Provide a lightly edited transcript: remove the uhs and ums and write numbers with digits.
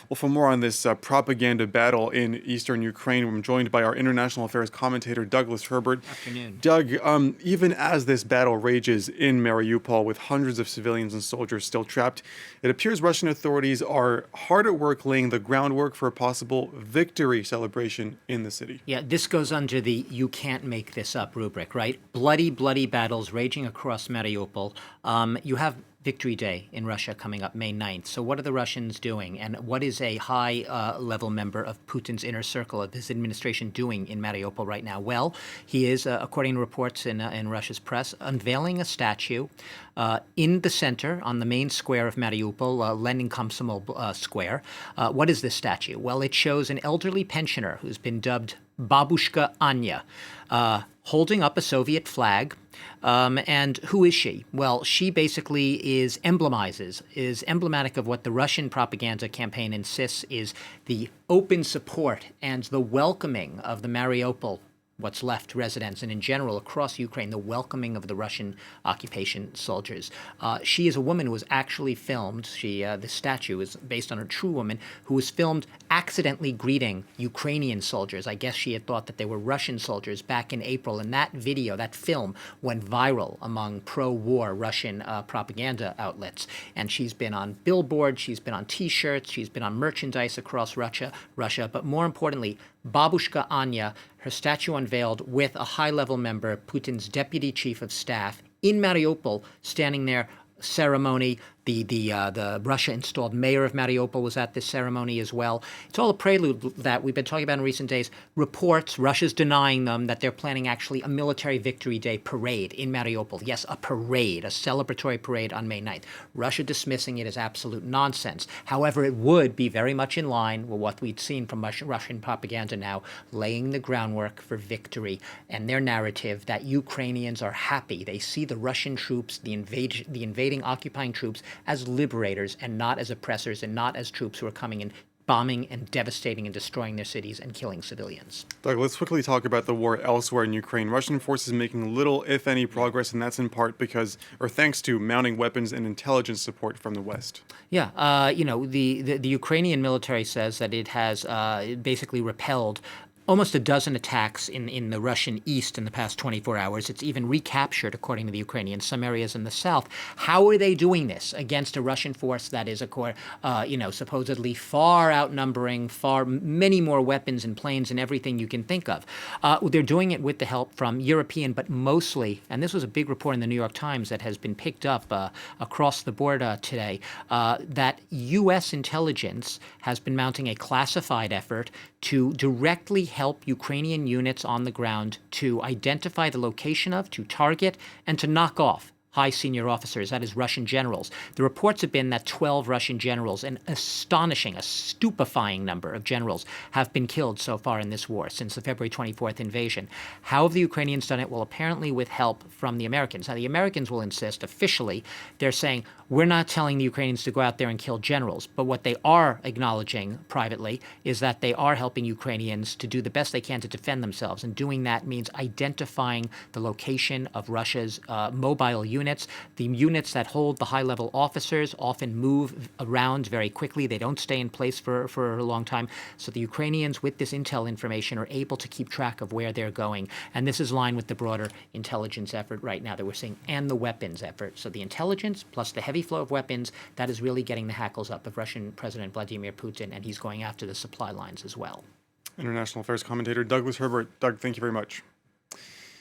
Well, for more on this propaganda battle in eastern Ukraine, I'm joined by our international affairs commentator, Douglas Herbert. Afternoon. Doug, even as this battle rages in Mariupol with hundreds of civilians and soldiers still trapped, it appears Russian authorities are hard at work laying the groundwork for a possible victory celebration in the city. Yeah, this goes under the "you can't make this up" rubric, right? Bloody, bloody battles raging across Mariupol. You have Victory Day in Russia coming up May 9th. So what are the Russians doing? And what is a high-level member of Putin's inner circle of his administration doing in Mariupol right now? Well, he is, according to reports in Russia's press, unveiling a statue in the center on the main square of Mariupol, Lenin Komsomol Square. What is this statue? Well, it shows an elderly pensioner who's been dubbed Babushka Anya, holding up a Soviet flag. And who is she? Well, she basically is emblematic of what the Russian propaganda campaign insists is the open support and the welcoming of the Mariupol, what's left residents, and in general across Ukraine, the welcoming of the Russian occupation soldiers. She is a woman who was actually filmed. The statue is based on a true woman who was filmed accidentally greeting Ukrainian soldiers. I guess she had thought that they were Russian soldiers back in April, and that video, that film, went viral among pro-war Russian propaganda outlets. And she's been on billboards, she's been on T-shirts, she's been on merchandise across Russia. But more importantly, Babushka Anya, her statue unveiled with a high-level member, Putin's deputy chief of staff, in Mariupol, standing there. Ceremony. The Russia-installed mayor of Mariupol was at this ceremony as well. It's all a prelude that we've been talking about in recent days. Reports, Russia's denying them, that they're planning actually a military Victory Day parade in Mariupol. Yes, a parade, a celebratory parade on May 9th. Russia dismissing it as absolute nonsense. However, it would be very much in line with what we'd seen from Russian propaganda now, laying the groundwork for victory and their narrative that Ukrainians are happy. They see the Russian troops, the invading, occupying troops, as liberators and not as oppressors and not as troops who are coming in, bombing and devastating and destroying their cities and killing civilians. Doug, let's quickly talk about the war elsewhere in Ukraine. Russian forces making little, if any, progress, and that's in part thanks to mounting weapons and intelligence support from the West. Yeah, the Ukrainian military says that it has basically repelled almost a dozen attacks in the Russian east in the past 24 hours. It's even recaptured, according to the Ukrainians, some areas in the south. How are they doing this against a Russian force that is, supposedly far outnumbering, many more weapons and planes and everything you can think of? They're doing it with the help from European, but mostly, and this was a big report in the New York Times that has been picked up across the board today, that U.S. intelligence has been mounting a classified effort to directly help Ukrainian units on the ground to identify the location of, to target, and to knock off high senior officers, that is Russian generals. The reports have been that 12 Russian generals, an astonishing, a stupefying number of generals, have been killed so far in this war since the February 24th invasion. How have the Ukrainians done it? Well, apparently with help from the Americans. Now, the Americans will insist officially, they're saying, we're not telling the Ukrainians to go out there and kill generals, but what they are acknowledging privately is that they are helping Ukrainians to do the best they can to defend themselves, and doing that means identifying the location of Russia's mobile units. The units that hold the high-level officers often move around very quickly. They don't stay in place for a long time. So the Ukrainians, with this intel information, are able to keep track of where they're going. And this is in line with the broader intelligence effort right now that we're seeing, and the weapons effort. So the intelligence plus the heavy flow of weapons, that is really getting the hackles up of Russian President Vladimir Putin, and he's going after the supply lines as well. International affairs commentator Douglas Herbert. Doug, thank you very much.